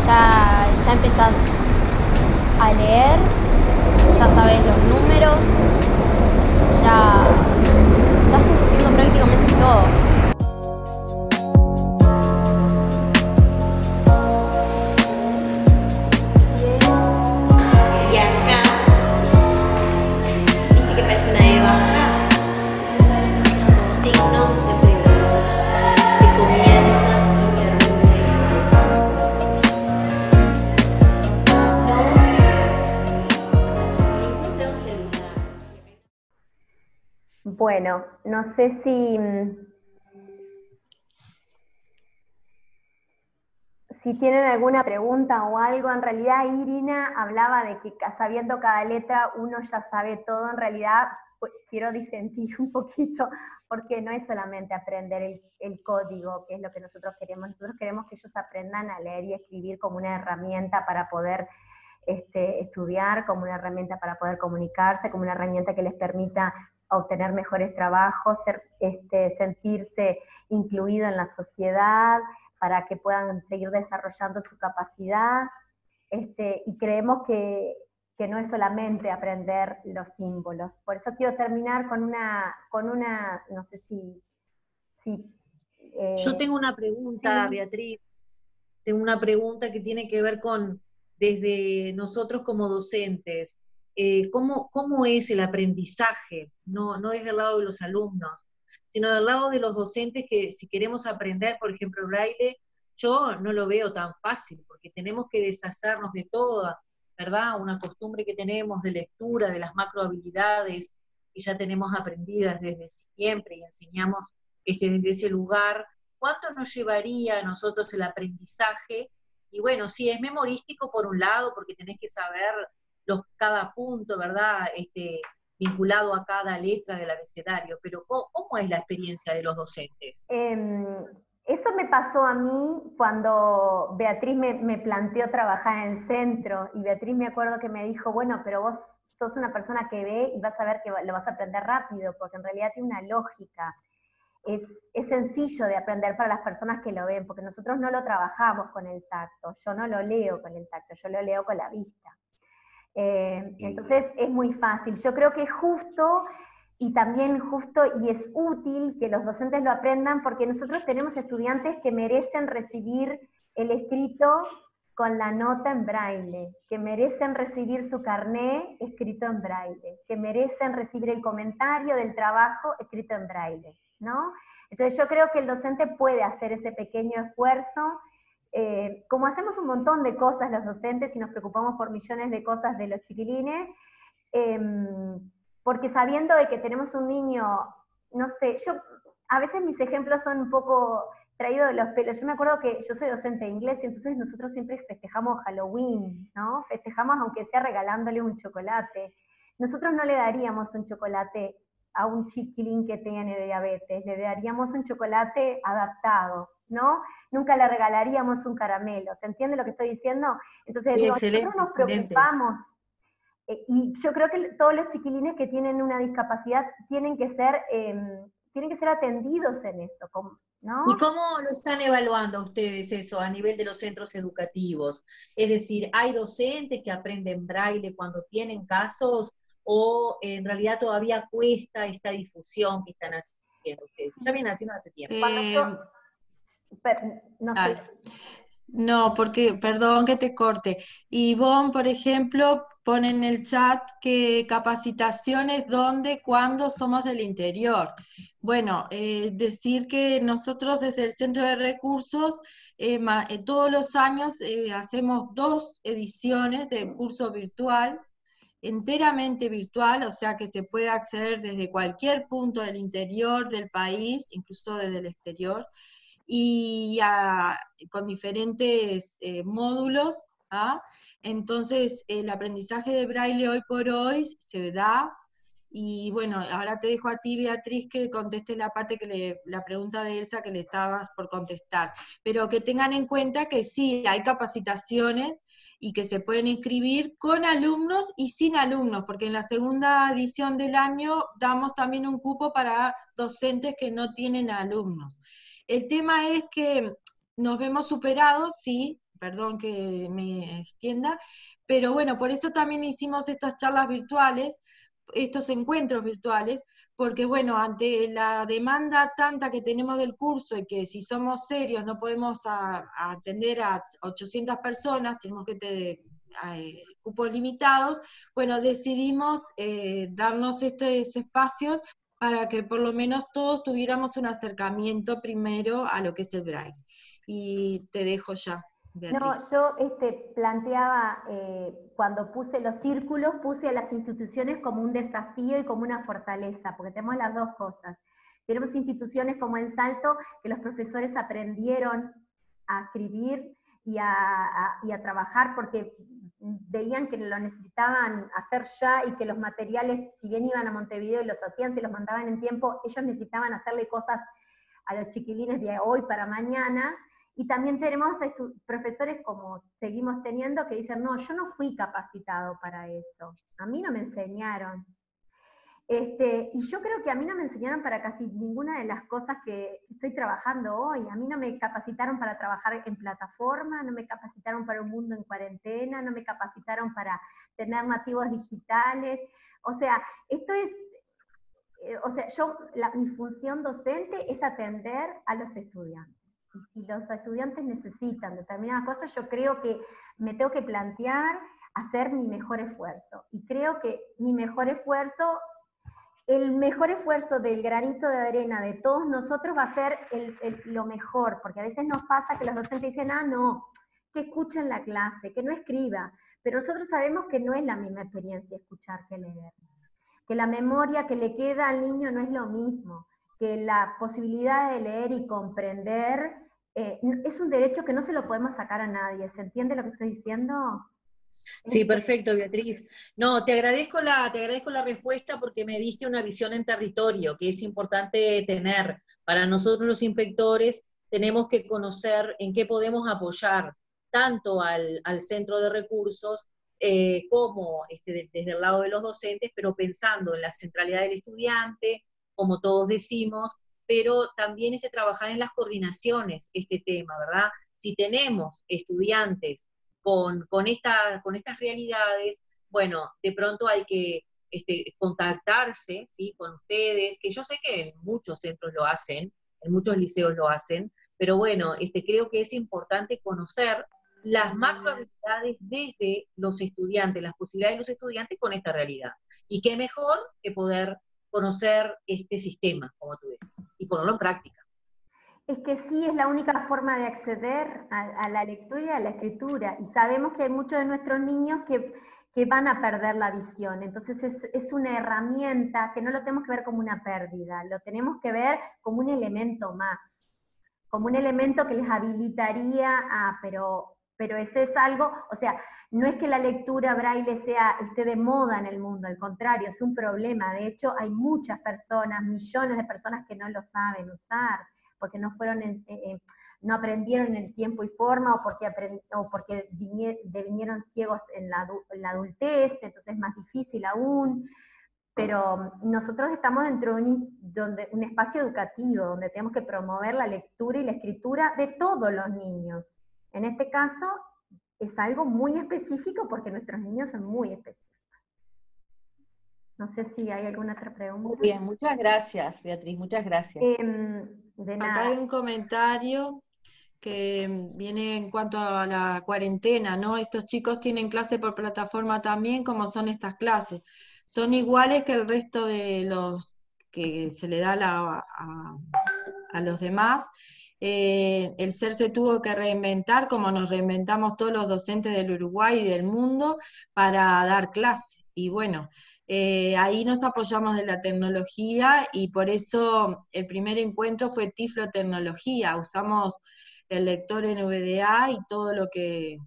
Ya empezás a leer, ya sabes los números, ya estás haciendo prácticamente todo. Y acá, ¿viste que parece una E baja? Signo de pregunta, que comienza y termina. Bueno, no sé si tienen alguna pregunta o algo. En realidad Irina hablaba de que sabiendo cada letra uno ya sabe todo. En realidad pues, quiero disentir un poquito, porque no es solamente aprender el código, que es lo que nosotros queremos. Nosotros queremos que ellos aprendan a leer y escribir como una herramienta para poder estudiar, como una herramienta para poder comunicarse, como una herramienta que les permita obtener mejores trabajos, sentirse incluido en la sociedad, para que puedan seguir desarrollando su capacidad, y creemos que no es solamente aprender los símbolos. Por eso quiero terminar con una no sé si yo tengo una pregunta, Beatriz, tengo una pregunta que tiene que ver con, desde nosotros como docentes, ¿cómo es el aprendizaje? No es del lado de los alumnos, sino del lado de los docentes, que si queremos aprender, por ejemplo, braille, yo no lo veo tan fácil, porque tenemos que deshacernos de toda, ¿verdad? Una costumbre que tenemos de lectura, de las macrohabilidades, que ya tenemos aprendidas desde siempre y enseñamos desde ese lugar. ¿Cuánto nos llevaría a nosotros el aprendizaje? Y bueno, sí, es memorístico por un lado, porque tenés que saber cada punto, ¿verdad? Vinculado a cada letra del abecedario, pero ¿cómo es la experiencia de los docentes? Eso me pasó a mí cuando Beatriz me planteó trabajar en el centro, y Beatriz me acuerdo que me dijo, bueno, pero vos sos una persona que ve y vas a ver que lo vas a aprender rápido, porque en realidad tiene una lógica. Es sencillo de aprender para las personas que lo ven, porque nosotros no lo trabajamos con el tacto, yo no lo leo con el tacto, yo lo leo con la vista. Entonces es muy fácil. Yo creo que es justo, y también justo y es útil que los docentes lo aprendan, porque nosotros tenemos estudiantes que merecen recibir el escrito con la nota en braille, que merecen recibir su carné escrito en braille, que merecen recibir el comentario del trabajo escrito en braille, ¿no? Entonces yo creo que el docente puede hacer ese pequeño esfuerzo, como hacemos un montón de cosas los docentes y nos preocupamos por millones de cosas de los chiquilines, porque sabiendo de que tenemos un niño, no sé, a veces mis ejemplos son un poco traídos de los pelos. Yo me acuerdo que yo soy docente de inglés, y entonces nosotros siempre festejamos Halloween, ¿no? Festejamos aunque sea regalándole un chocolate. Nosotros no le daríamos un chocolate a un chiquilín que tiene diabetes, le daríamos un chocolate adaptado, ¿no? Nunca le regalaríamos un caramelo. ¿Se entiende lo que estoy diciendo? Entonces, sí, nosotros nos preocupamos, y yo creo que todos los chiquilines que tienen una discapacidad tienen que ser atendidos en eso, ¿no? ¿Y cómo lo están evaluando ustedes eso a nivel de los centros educativos? Es decir, ¿hay docentes que aprenden braille cuando tienen casos, o en realidad todavía cuesta esta difusión que están haciendo ustedes? Ya vienen haciendo hace tiempo. No sé. No, porque, perdón que te corte. Ivonne, por ejemplo, pone en el chat que capacitaciones donde, cuándo somos del interior. Bueno, decir que nosotros desde el Centro de Recursos todos los años hacemos 2 ediciones de curso virtual, enteramente virtual, o sea que se puede acceder desde cualquier punto del interior del país, incluso desde el exterior, y con diferentes módulos. Entonces el aprendizaje de braille hoy por hoy se da, y bueno, ahora te dejo a ti, Beatriz, que contestes la parte la pregunta de Elsa que le estabas por contestar, pero que tengan en cuenta que sí, hay capacitaciones y que se pueden inscribir con alumnos y sin alumnos, porque en la segunda edición del año damos también un cupo para docentes que no tienen alumnos. El tema es que nos vemos superados, sí, perdón que me extienda, pero bueno, por eso también hicimos estas charlas virtuales, estos encuentros virtuales, porque bueno, ante la demanda tanta que tenemos del curso y que si somos serios no podemos atender a 800 personas, tenemos que tener cupos limitados, bueno, decidimos darnos estos espacios para que por lo menos todos tuviéramos un acercamiento primero a lo que es el braille. Y te dejo ya, Beatriz. No, yo planteaba, cuando puse los círculos, puse a las instituciones como un desafío y como una fortaleza, porque tenemos las dos cosas. Tenemos instituciones como El Salto, que los profesores aprendieron a escribir y a trabajar porque veían que lo necesitaban hacer ya y que los materiales, si bien iban a Montevideo y los hacían, se los mandaban en tiempo, ellos necesitaban hacerle cosas a los chiquilines de hoy para mañana. Y también tenemos profesores, como seguimos teniendo, que dicen, no, yo no fui capacitado para eso, a mí no me enseñaron. Y yo creo que a mí no me enseñaron para casi ninguna de las cosas que estoy trabajando hoy. A mí no me capacitaron para trabajar en plataforma, no me capacitaron para un mundo en cuarentena, no me capacitaron para tener nativos digitales. O sea, esto es... mi función docente es atender a los estudiantes. Y si los estudiantes necesitan determinadas cosas, yo creo que me tengo que plantear hacer mi mejor esfuerzo. Y creo que mi mejor esfuerzo, el mejor esfuerzo del granito de arena de todos nosotros va a ser lo mejor, porque a veces nos pasa que los docentes dicen, no, que escuchen la clase, que no escriba, pero nosotros sabemos que no es la misma experiencia escuchar que leer, que la memoria que le queda al niño no es lo mismo, que la posibilidad de leer y comprender es un derecho que no se lo podemos sacar a nadie. ¿Se entiende lo que estoy diciendo? Sí, perfecto, Beatriz. No, te agradezco la respuesta porque me diste una visión en territorio que es importante tener. Para nosotros los inspectores tenemos que conocer en qué podemos apoyar tanto al centro de recursos como desde el lado de los docentes, pero pensando en la centralidad del estudiante, como todos decimos, pero también trabajar en las coordinaciones, este tema, ¿verdad? Si tenemos estudiantes con estas realidades, bueno, de pronto hay que contactarse, ¿sí?, con ustedes, que yo sé que en muchos centros lo hacen, en muchos liceos lo hacen, pero bueno, creo que es importante conocer las macrohabilidades desde los estudiantes, las posibilidades de los estudiantes con esta realidad. Y qué mejor que poder conocer este sistema, como tú decís, y ponerlo en práctica. Es que sí, es la única forma de acceder a la lectura y a la escritura, y sabemos que hay muchos de nuestros niños que van a perder la visión, entonces es una herramienta que no lo tenemos que ver como una pérdida, lo tenemos que ver como un elemento más, como un elemento que les habilitaría pero ese es algo, o sea, no es que la lectura braille esté de moda en el mundo, al contrario, es un problema. De hecho, hay muchas personas, millones de personas que no lo saben usar, porque no aprendieron en el tiempo y forma, o porque devinieron ciegos en la adultez, entonces es más difícil aún. Pero nosotros estamos dentro de un espacio educativo, donde tenemos que promover la lectura y la escritura de todos los niños. En este caso, es algo muy específico porque nuestros niños son muy específicos. No sé si hay alguna otra pregunta. Muy bien, muchas gracias, Beatriz, muchas gracias. De nada. Acá hay un comentario que viene en cuanto a la cuarentena, ¿no? Estos chicos tienen clase por plataforma también, como son estas clases. Son iguales que el resto de los que se le da a los demás. El SER se tuvo que reinventar, como nos reinventamos todos los docentes del Uruguay y del mundo, para dar clase. Y bueno, ahí nos apoyamos de la tecnología, y por eso el primer encuentro fue Tiflotecnología. Usamos el lector NVDA y todo lo que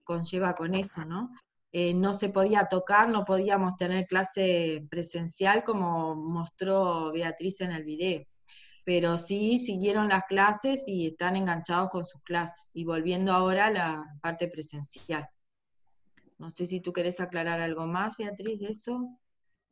conlleva con eso, ¿no? No se podía tocar, no podíamos tener clase presencial como mostró Beatriz en el video, pero sí siguieron las clases y están enganchados con sus clases, y volviendo ahora a la parte presencial. No sé si tú querés aclarar algo más, Beatriz, de eso.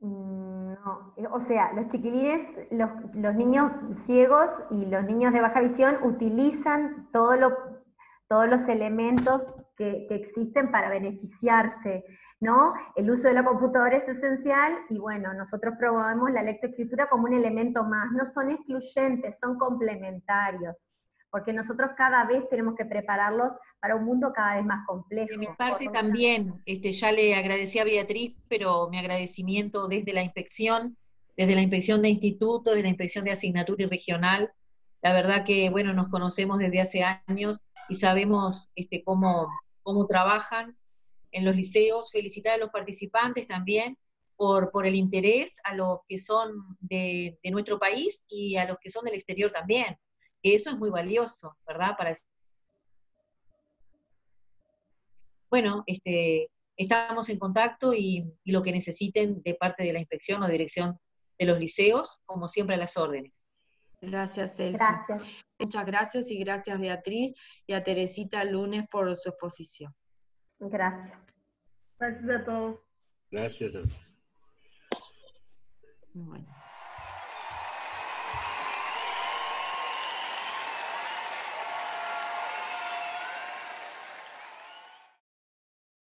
No, o sea, los chiquilines, los niños ciegos y los niños de baja visión utilizan todos los elementos que existen para beneficiarse, ¿no? El uso de la computadora es esencial y bueno, nosotros promovemos la lectoescritura como un elemento más, no son excluyentes, son complementarios, porque nosotros cada vez tenemos que prepararlos para un mundo cada vez más complejo. De mi parte también, ya le agradecí a Beatriz, pero mi agradecimiento desde la inspección de instituto, desde la inspección de asignatura y regional. La verdad que, bueno, nos conocemos desde hace años y sabemos cómo trabajan en los liceos. Felicitar a los participantes también por el interés a los que son de nuestro país y a los que son del exterior también. Eso es muy valioso, ¿verdad? Bueno, estamos en contacto y lo que necesiten de parte de la inspección o dirección de los liceos, como siempre a las órdenes. Gracias, Elsie. Gracias. Muchas gracias y gracias, Beatriz, y a Teresita Lunes por su exposición. Gracias. Gracias a todos. Gracias. Bueno.